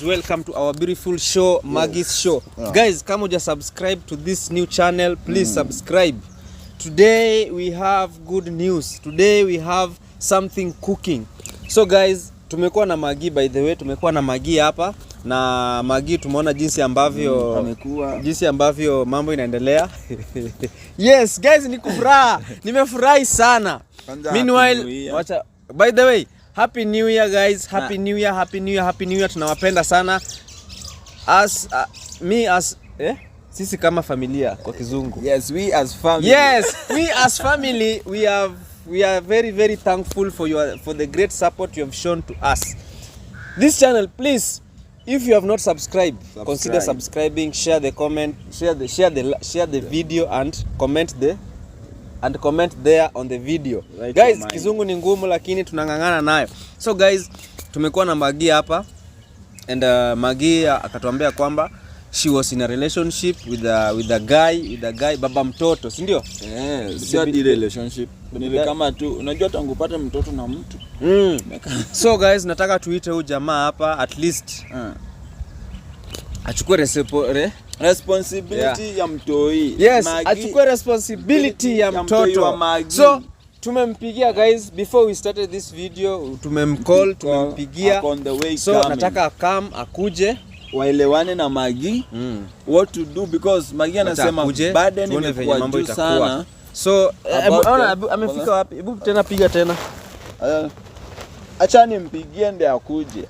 Welcome to our beautiful show, Maggie's Show. Guys, kama uja subscribe to this new channel, please subscribe. Today we have good news. Today we have something cooking. So guys, tumekuwa na Maggie, by the way, tumekuwa na Maggie hapa. Na Maggie tumeona jinsi ambavyo mambo inaendelea. Yes, guys, nimefurahi sana. Meanwhile, by the way, Happy New Year guys, Happy New Year, Happy New Year, Happy New Year. Tunawapenda sana. Sisi kama familia kwa kizungu. Yes, we as family. Yes, we as family, we are very very thankful for the great support you have shown to us. This channel, please, if you have not subscribed, consider subscribing, share the comment, share the video and comment there on the video. Right, guys, kizungu ni ngumu lakini tunangangana nayo. So guys, tumekuwa na Maggie hapa and Maggie akatuambia kwamba she was in a relationship with a guy baba mtoto, si ndio? Sio di relationship. Ni kama tu unajua tangu upate mtoto na mtu. So guys, nataka tuite huyu jamaa hapa at least achukue responsibility ya mtoi. Yes, achukue responsibility ya mtoto. So tumempigia guys, before we started this video, tumempigia. So nataka akuje waelewane na Maggie what to do, because Maggie anasema baada nimekuwa juu sana. So amefika wapi? Hebu tena piga tena. Acha nimpigie ndiye akuje.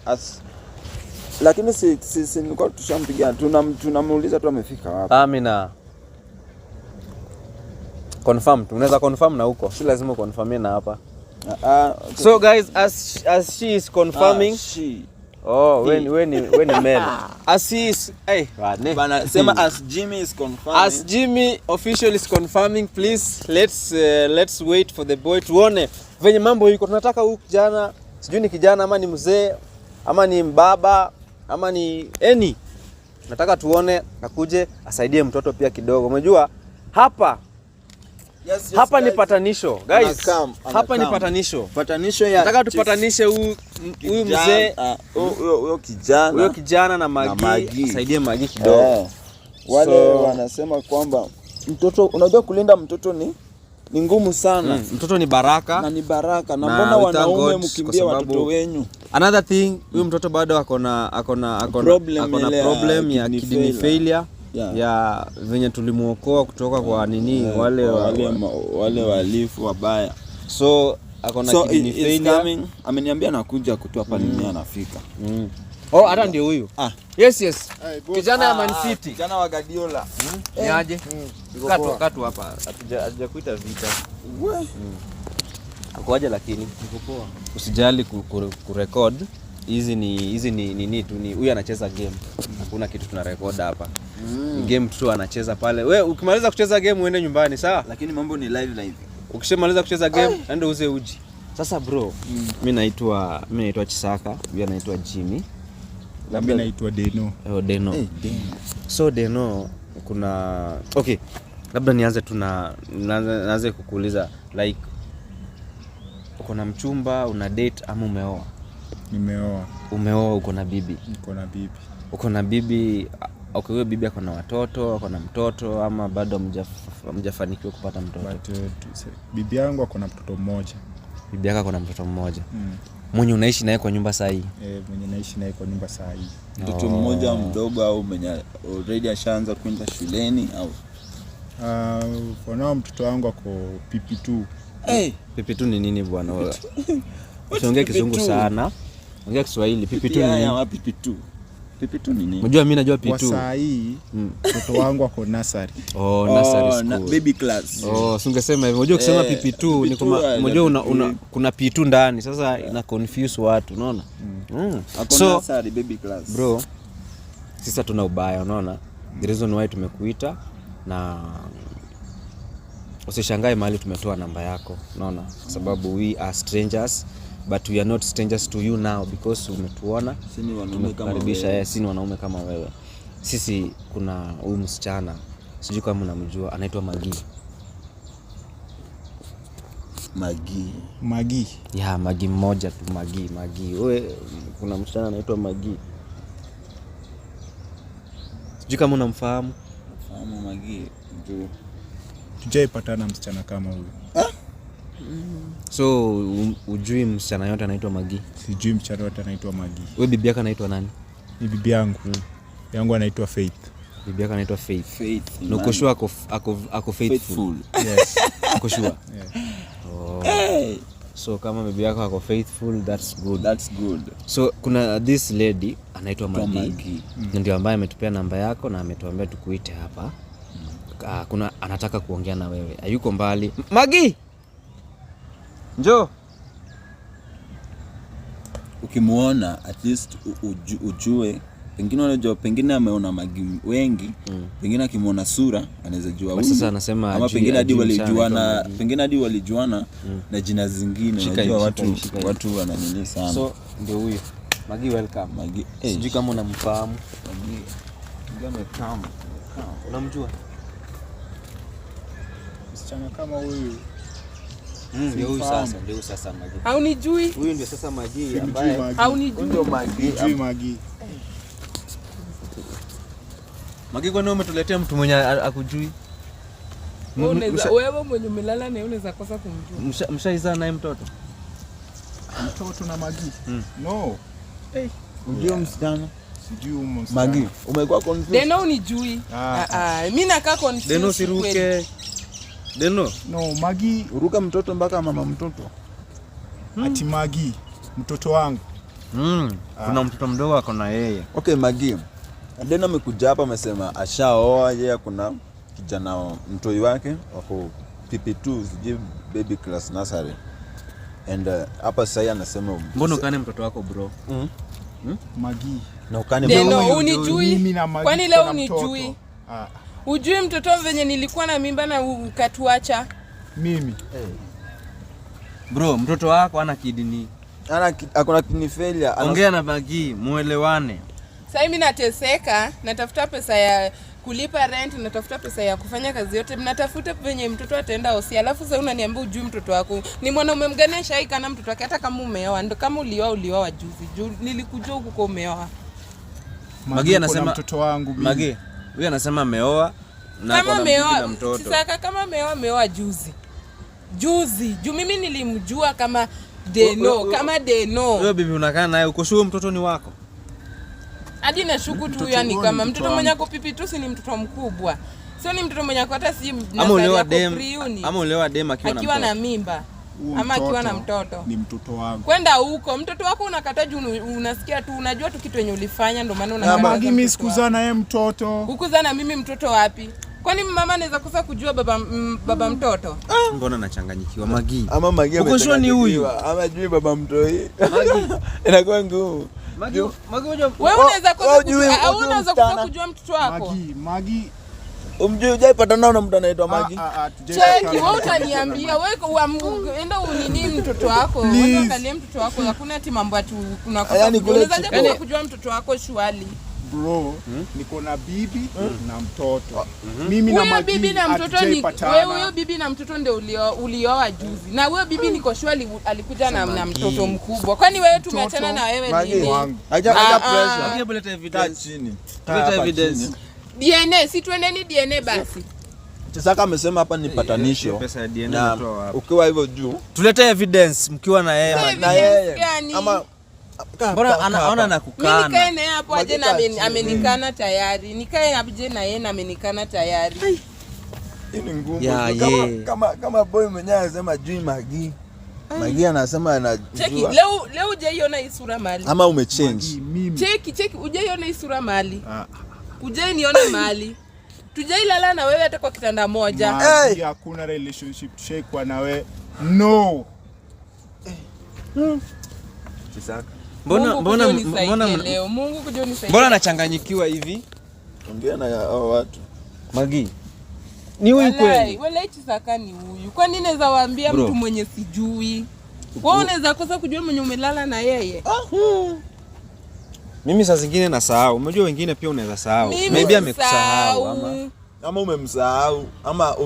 Lakini si nilikuwa tushampigia, tunamuuliza tu amefika wapi. Amina. Confirm, tunaweza confirm na huko. Si lazima confirmie na hapa. So guys, as she is confirming, when male. As he is, bana sema as Jimmy is confirming. As Jimmy official is confirming, please let's wait for the boy tuone venye mambo yuko. Tunataka huyu kijana, sijui ni kijana ama ni mzee ama ni mbaba ama ni nataka tuone akuje asaidie mtoto pia kidogo. Umejua hapa hapa guys, ni patanisho guys. Hapa ni patanisho ya nataka tupatanishe huyu mzee huyo kijana na Maggie, asaidie Maggie kidogo. Wale wanasema kwamba mtoto, unajua kulinda mtoto ni ngumu sana. Mtoto ni baraka na mbona wanaume mkimbia watoto wenyu? Another thing, huyu mtoto bado akona problem ya kidney failure. Ya venye tulimuokoa kutoka kwa wale walifu wabaya. So akona kidney failure. Ameniambia anakuja kutoa hapa nini anafika. Hata ndio huyu. Yes. Kijana ya Man City. Kijana wa Guardiola. Ni aje? Katu hapa. Hatujakuita vita. Ukoaje lakini? Niko poa. Usijali kurecord. Hizi ni tu ni huyu anacheza game. Hakuna kitu tuna record hapa. Game tu anacheza pale. Wewe ukimaliza kucheza game uende nyumbani, sawa? Lakini mambo ni live. Ukishamaliza kucheza game ende uze uji. Sasa bro, mimi naitwa Chisaka, yeye anaitwa Jimmy. Mimi naitwa Deno. Deno. So Deno, okay. Labda nianze naanze kukuuliza like uko na mchumba, una date ama umeoa? Nimeoa. Umeoa, uko na bibi? Niko na bibi. Uko na bibi, okay, wewe bibi akona watoto, akona mtoto ama bado hamjafanikiwa kupata mtoto? Bibi yangu akona mtoto mmoja. Bibi yako akona mtoto mmoja. Mwenye unaishi naye kwa nyumba saa hii? Mwenye naishi naye kwa nyumba saa hii. Mtoto mmoja mdogo au mwenye already ashaanza kwenda shuleni au? For now mtoto wangu ako PP2. PP2 ni nini bwana? Usiongee kizungu sana. Ongea Kiswahili. PP2 ni nini? PP2 ni nini? Unajua mimi najua P2. Kwa saa hii mtoto wangu ako nursery. Nursery school. Baby class. Ungesema hivyo. Unajua ukisema PP2 ni kama unajua kuna P2 ndani. Sasa ina confuse watu, unaona? So nursery baby class. Bro, sisi tuna ubaya, unaona? The reason why tumekuita na usishangae mahali tumetoa namba yako, unaona? Kwa sababu we are strangers, but we are not strangers to you now because umetuona, tumekaribisha. Si ni wanaume kama wewe. Sisi kuna huyu msichana, sijui kama unamjua, anaitwa Maggie. Maggie. Ya Maggie mmoja tu, Maggie. Wewe kuna msichana anaitwa Maggie. Sijui kama unamfahamu. Nafahamu Magi. Tujaipatana msichana kama huyu. So ujui msichana yote anaitwa Magi? Sijui msichana yote anaitwa Magi. Wewe bibi yako anaitwa nani? Ni bibi yangu. Yangu anaitwa Faith. Bibi yako anaitwa Faith. Faith. Uko sure ako faithful? Yes. Uko sure? Yeah. Oh. Hey. So kama bibi yako ako faithful, that's good. That's good. So kuna this lady anaitwa Magi. Magi. Ndio ambaye ametupea namba yako na ametuambia tukuite hapa. Kuna anataka kuongea na wewe. Hayuko mbali. Magi! Njoo. Ukimuona at least ujue, pengine unajua, pengine ameona Magi wengi, pengine akimuona sura anaweza jua huyu. Sasa anasema ama pengine hadi walijuana, pengine hadi walijuana na jina zingine. Unajua watu wananini sana. So ndio huyu. Magi, welcome. Magi. Sijui kama unamfahamu. Magi. Ngame kama. Unamjua? Msichana kama huyu. Ndio huyu sasa, ndio sasa Magi. Haunijui? Huyu ndio sasa Magi ambaye Haunijui? Ndio Magi. Sijui Magi. Magi, kwa nini umetuletea mtu mwenye akujui? Wewe mwenye umelala na unaweza kosa kumjua. Mshaizaa naye mtoto? Mtoto na Magi? No. Ndio msichana. Sijui msichana. Magi, umekuwa confused? Deno unijui? Mimi nakaa confused. Deno siruke. Deno. No, Magi Uruka mtoto mpaka mama mtoto. ati Magi mtoto wangu. Kuna mtoto mdogo ako na yeye. Okay, Magi. Deno amekuja hapa amesema ashaoa yeye, kuna kijana mtoi wake wako PP2 sijui baby class nursery. And hapa sasa anasema mbona ukane mtoto wako bro? Magi. Na ukane Deno unijui? Kwani leo unijui? Ujui mtoto venye nilikuwa na mimba na ukatuacha? Mimi. Bro, mtoto wako ana kidney. Akona kidney failure. Ongea na Magi, muelewane. Sasa mimi nateseka, natafuta pesa ya kulipa rent, natafuta pesa ya kufanya kazi yote, natafuta venye mtoto ataenda hosi. Alafu sasa unaniambia ujui mtoto wako. Ni mwanaume mgani shaika na mtoto wake hata kama umeoa? Ndio kama ulioa juzi. Nilikujua huko kwa umeoa. Magi anasema mtoto wangu mimi. Magi, huyu anasema ameoa na kama ameoa mtoto. Sasa kama ameoa juzi. Juu mimi nilimjua kama Deno, kama Deno. Wewe bibi unakaa naye uko sure mtoto ni wako? Hadi nashuku tu yani kama mtoto mwenye ako PP2 si ni mtoto mkubwa. Sio ni mtoto mwenye hata si ama ulewa dem akiwa na mimba. Ama akiwa na mtoto. Ni mtoto wangu. Kwenda huko, mtoto wako unakata juu unasikia tu, unajua tu kitu yenye ulifanya ndio maana unakata. Magi mimi sikuzana yeye mtoto. Ukuzana mimi mtoto wapi? Kwani mama anaweza kosa kujua baba mtoto? Mbona nachanganyikiwa Magi? Ama Magi uko sure ni huyu? Ama jui baba mtoi. Inakuwa ngumu. Magi unajua wewe unaweza kosa kujua au unaweza kosa kujua mtoto wako? Magi umjui, hujaipata nao na mtu anaitwa Magi? Cheki, wewe utaniambia wewe enda unini mtoto wako. Wewe angalia mtoto wako, hakuna ati mambo atu unakosa. Unaweza kujua mtoto wako shwali. Bro, niko na bibi na mtoto. Mimi na Magi. Bibi na mtoto ni wewe, huyo bibi na mtoto ndio ulioa juzi. Na wewe bibi niko shwali alikuja na mtoto mkubwa. Kwani wewe tumeachana na wewe nini? Haja pressure. Magi buleta evidence chini. Tuleta evidence. DNA, si tuendeni DNA basi. Sasa kama amesema hapa ni patanisho. Pesa ya DNA natoa wapi? Ukiwa hivyo juu, tuleta evidence mkiwa na yeye. Na yeye. Ama mbona anaona na kukana? Mimi nikae naye hapo aje na amenikana tayari. Nikae aje na yeye na amenikana tayari. Hii ni ngumu. Kama boy mwenyewe anasema jui Magi. Magi anasema anajua. Cheki, leo hujaiona hii sura mali. Ama umechange. Cheki, hujaiona hii sura mali. Hujaiona mali. Tujailala na wewe hata kwa kitanda moja. Hakuna relationship tushekwa na wewe. No. Kisaka. Mbona leo Mungu kuja unisaidie. Mbona anachanganyikiwa hivi? Ongea na hao watu. Magi. Ni huyu kweli? Wala Kisaka ni huyu. Kwa nini naweza waambia mtu mwenye sijui? Wewe unaweza kosa kujua mwenye umelala na yeye. Mimi saa zingine nasahau. Unajua wengine pia unaweza sahau. Maybe amekusahau ama umemsahau ama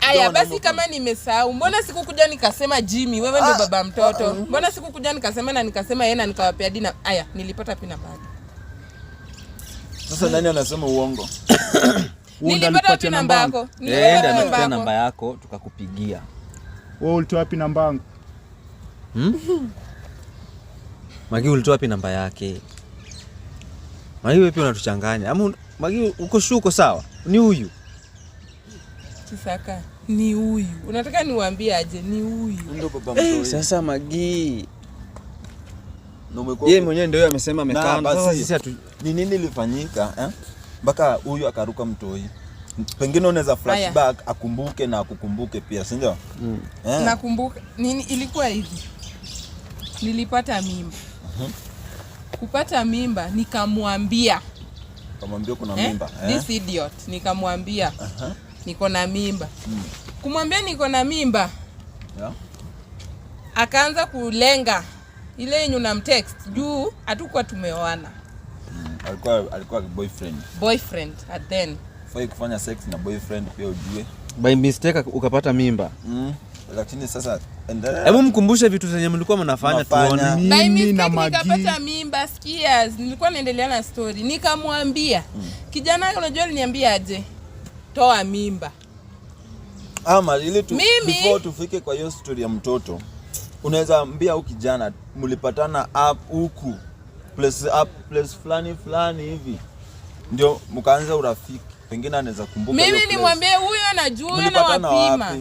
Aya basi kama nimesahau, mbona sikukuja nikasema Jimmy wewe ndio baba mtoto? Mbona sikukuja nikasema na nikasema yeye na nikawapea dina? Aya nilipata pina bado. Sasa nani anasema uongo? Nilipata wapi namba yako? Nilipata namba yako tukakupigia. Wewe ulitoa wapi namba yangu? Magi ulitoa wapi namba yake? Magi wewe pia unatuchanganya. Ama Magi uko shuko sawa? Ni huyu. Kisaka, ni huyu. Unataka niwaambie aje ni huyu? Ndio baba mtoi. Sasa Magi. Yeye mwenyewe ndio amesema amekaa. Sasa sisi ni nini ilifanyika mpaka huyu akaruka mtoi? Pengine unaweza flashback akumbuke na akukumbuke pia, si ndio? Nakumbuka nini ilikuwa hivi. Nilipata mimba. Kupata mimba nikamwambia. Kamwambia kuna mimba. This idiot nikamwambia. Niko na mimba. Kumwambia niko na mimba. Akaanza kulenga ile yenye unamtext juu hatukuwa tumeoana. Alikuwa boyfriend at then. Fai kufanya sex na boyfriend pia ujue. By mistake ukapata mimba. Lakini sasa hebu mkumbushe vitu zenye mlikuwa mnafanya tuone. By mistake nikapata mimba, sikia, nilikuwa naendelea na story. Nikamwambia, kijana unajua aliniambia aje? Toa mimba. Ama ile tu before tufike kwa hiyo story ya mtoto. Unaweza ambia huyu kijana mlipatana huku place fulani hivi. Ndio mkaanza urafiki. Pengine anaweza kumbuka hiyo. Mimi nimwambie huyo anajua anawapima.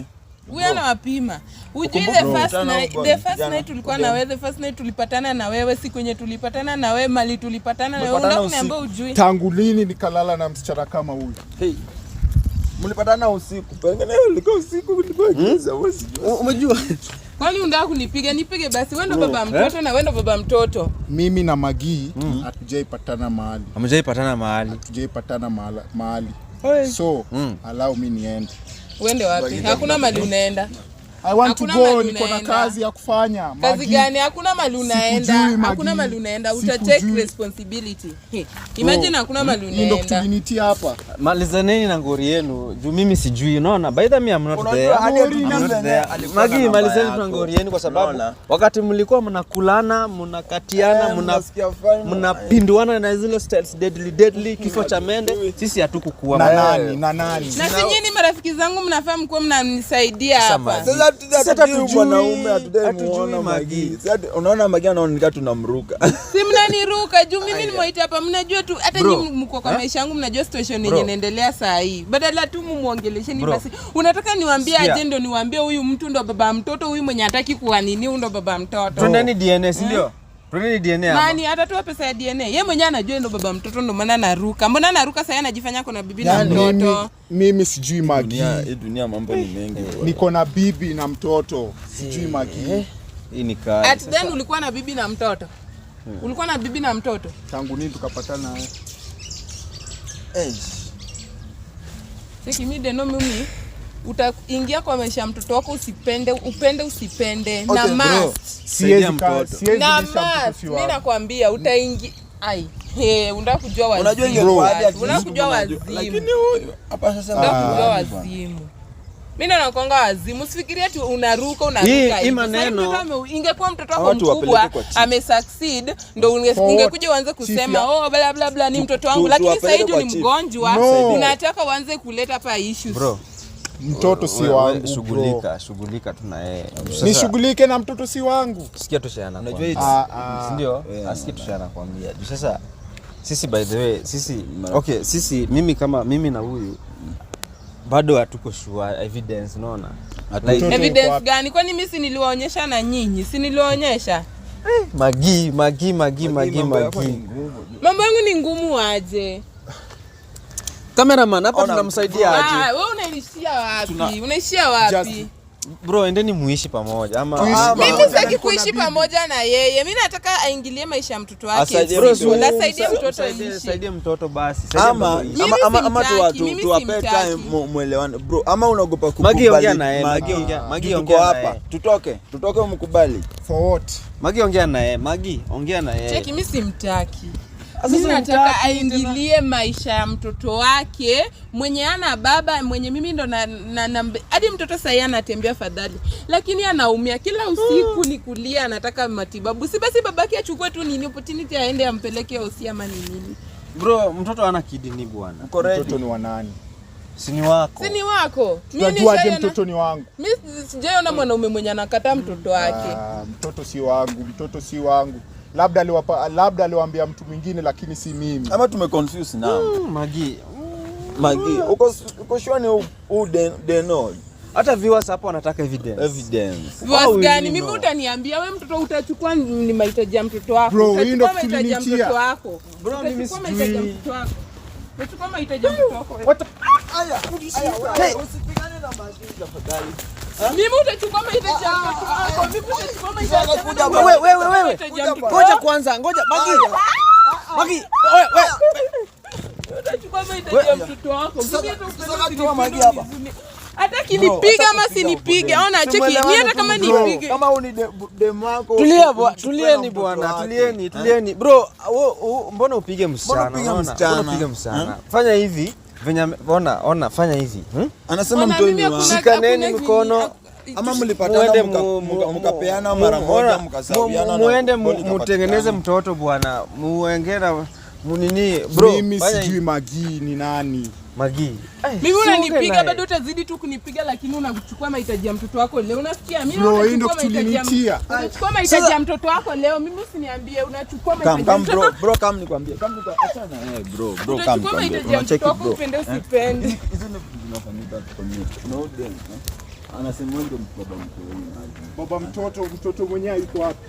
Huyo anawapima. Ujui the first night tulikuwa na wewe, the first night tulipatana na wewe, siku yenye tulipatana na wewe, mali tulipatana na wewe. Unataka kuniambia ujui? Tangu lini nikalala na msichana kama huyu? Mlipatana usiku. Pengine ulikuwa usiku ulikuwa giza, wewe sijui. Umejua? Kwani unataka kunipiga? Nipige basi. Wewe ndo baba mtoto na wewe ndo baba mtoto. Mimi na Magi hatujaipatana mahali. Hamjaipatana mahali. Hatujaipatana mahali. So, allow me niende. Uende wapi? Hakuna mahali unaenda. I want to go, niko na kazi ya kufanya. Kazi gani? Hakuna mahali unaenda. Hakuna mahali unaenda. Uta take responsibility. Imagine hakuna mahali unaenda. Ndio community hapa. Malizaneni na ngori yenu. Juu mimi sijui. Unaona? By the way I'm not there. Magi malizeni na ngori yenu kwa sababu wakati mlikuwa mnakulana, mnakatiana, mnapinduana na zile styles deadly kifo cha mende, sisi hatukukuwa. Na nani? Na sinyini marafiki zangu mnafahamu kwa mnanisaidia hapa. Sasa mwanaume hatujui Magi. Sasa unaona Magi anaonekana tunamruka. Si mnaniruka juu mimi nimeita hapa, mnajua tu hata nyinyi mko kwa maisha yangu mnajua situation yenye inaendelea saa hii. Badala tu muongelesheni basi. Unataka niwaambie aje ndio niwaambie huyu mtu ndo baba mtoto, huyu mwenye hataki kuwa nini ndo baba mtoto. Twendeni DNA si ndio? Twendeni DNA hapa. Nani atatoa pesa ya DNA? Yeye mwenyewe anajua ndo baba mtoto ndo maana anaruka. Mbona anaruka sasa anajifanya kuna bibi na mtoto? Mimi sijui Magi. Hii dunia mambo ni mengi. Niko na bibi na mtoto. Sijui Magi. Hii ni kali. At then ulikuwa na bibi na mtoto. Ulikuwa na bibi na mtoto? Tangu nini tukapatana naye? Siki mimi no mimi utaingia kwa maisha ya mtoto wako upende usipende na must. Siwezi mtoto. Na must. Mimi nakwambia utaingia unataka kujua wazimu. Unajua ingekuwaje? Unataka kujua wazimu. Lakini huyu hapa sasa unataka kujua wazimu. Mimi ndo nakonga wazimu. Usifikirie tu unaruka hii maneno. Ingekuwa mtoto wako mkubwa amesucceed ndo ungekuja uanze kusema bla bla bla ni mtoto wangu, lakini sasa hivi ni mgonjwa. Unataka uanze kuleta hapa issues. Bro, mtoto si wangu. Shughulika tu na yeye. Nishughulike na mtoto si wangu. Sikia tu shana. Unajua ndio? Asikia tu shana kwambia. Sasa sisi by the way, sisi mimi na huyu bado hatuko sure evidence, unaona? Evidence gani? Kwani mimi si niliwaonyesha na nyinyi? Si niliwaonyesha? Magi. Mambo yangu ni ngumu aje? Cameraman hapa tunamsaidia aje? Wewe unaishia wapi? Bro, endeni muishi pamoja ama mimi sitaki kuishi pamoja na yeye. Mimi nataka aingilie maisha ya mtoto wake. Saidie mtoto basi. Ama tuwape time muelewane. Bro, ama unaogopa kukubali? Magi ongea na yeye. Magi ongea hapa. Tutoke mkubali. For what? Magi ongea na yeye. Cheki mimi simtaki. Mimi nataka aingilie maisha ya mtoto wake mwenye ana baba, mwenye mimi ndo hadi mtoto sasa anatembea fadhali, lakini anaumia kila usiku ni kulia, anataka matibabu. Si basi babake achukue tu nini opportunity aende ampeleke hosi ama nini. Bro, mtoto ana kidini bwana. Mtoto ni wa nani? Si ni wako. Si ni wako. Tunajuaje mtoto ni wangu? Mimi sijaona mwanaume mwenye anakataa mtoto wake. Mtoto si wangu, mtoto si wangu. Labda aliwaambia mtu mwingine lakini si mimi. Ama tumeconfuse now. Magi. Uko sure ni they know. Hata viewers hapo wanataka evidence. Viewers gani? Mimi utaniambia wewe mtoto utachukua ni mahitaji ya mtoto wako. Bro, hii ndio mahitaji ya mtoto wako. Bro, mimi sijui. Utachukua mahitaji ya mtoto wako. Usipigane na Magi tafadhali. Mimi utachukua mahitaji ya mtoto wako. Mimi utachukua mahitaji ya mtoto wako. Wewe. Ngoja kwanza, ngoja Magi. Magi, wewe. Utachukua mahitaji ya mtoto wako. Mimi hapa. Hata kinipiga ama sinipige, ona cheki. Mimi hata kama nipige. Kama uni demu wako. Tulieni bwana, tulieni. Bro, mbona upige msichana? Mbona upige msichana? Fanya hivi, ona, fanya hivi. Anasema mtoni wa. Shikaneni mkono. Ama mlipatana mkapeana mara moja mkasawiana. Muende mutengeneze mtoto bwana. Muengera munini bro. Mimi sijui Magi ni nani. Magi. Mimi unanipiga bado utazidi tu kunipiga lakini unachukua mahitaji ya mtoto wako leo. Unasikia? Mimi unachukua mahitaji ya mtoto wako leo. Mimi usiniambie unachukua mahitaji ya mtoto wako. Bro, kama nikwambie. Achana na yeye bro. Kama nikwambie. Unacheki bro. Upende usipende. Hizo ndio zinafanyika kwa mimi. No dem. Anasema ndio baba mtoto mwenyewe yuko wapi?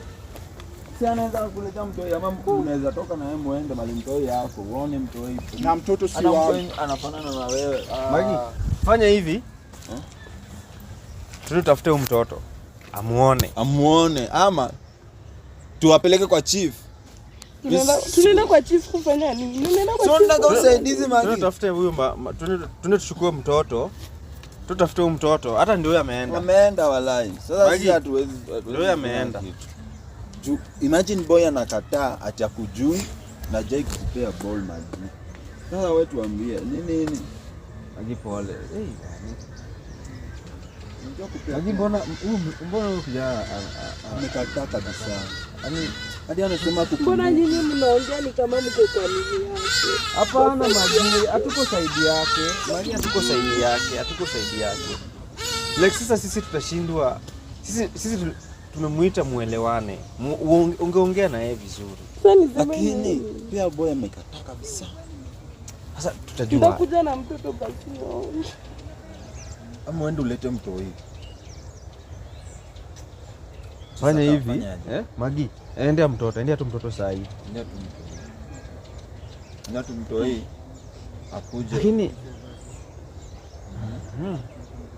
Si anaweza kuleta mtoi ama unaweza toka na yeye muende mali mtoi yako uone mtoi. Na mtoto si wako. Anafanana na wewe. Magi, fanya hivi. Tutafute huyo mtoto. Amuone ama tuwapeleke kwa chief. Tunaenda kwa chief kufanya nini? Tunaenda kwa chief. Tunataka usaidizi Magi. Tutafute huyo tuchukue mtoto. Tutafute huyo mtoto. Hata ndio ameenda. Ameenda walai. Sasa sisi hatuwezi. Ndio ameenda. Imagine boy anakataa atakujui na Jake kupea ball Magi. Sasa wewe tuambie nini? Magi pole. Magi mbona huyu kijana amekataa kabisa. Yaani hadi anasema mbona nyinyi mnaongea ni kama mko kwa nini yake? Hapana Magi, hatuko saidi yake. Magi hatuko saidi yake. Like sisi tutashindwa. Sisi tumemuita muelewane. Ungeongea na yeye vizuri. Lakini pia boy amekataa kabisa. Sasa tutajua. Tutakuja na mtoto basi. Ama uende ulete mtoi. Fanya hivi, Magi, endea tu mtoto saa hii. Endea tu mtoi. Akuje. Lakini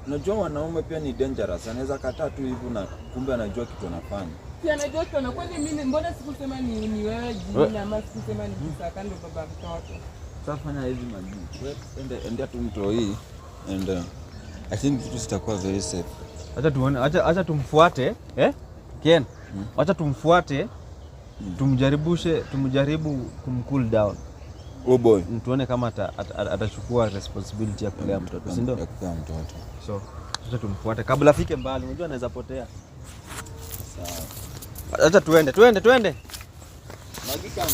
unajua wanaume pia ni dangerous. Anaweza kataa tu hivi na kumbe anajua kitu anafanya. Si anajua kitu anafanya. Kwani mimi mbona sikusema ni wewe jina ama sikusema ni Kisaka ndo baba mtoto. Sasa fanya hivi Magi. Endea tu mtoi and I think vitu zitakuwa very safe. Acha tuone, acha tumfuate, Ken. Acha tumfuate. Tumjaribu kumcool down. Oh boy. Tuone kama atachukua responsibility ya kulea mtoto, si ndio? Ya kulea mtoto. So, acha tumfuate kabla afike mbali. Unajua anaweza potea. Sawa. Acha tuende. Magi kama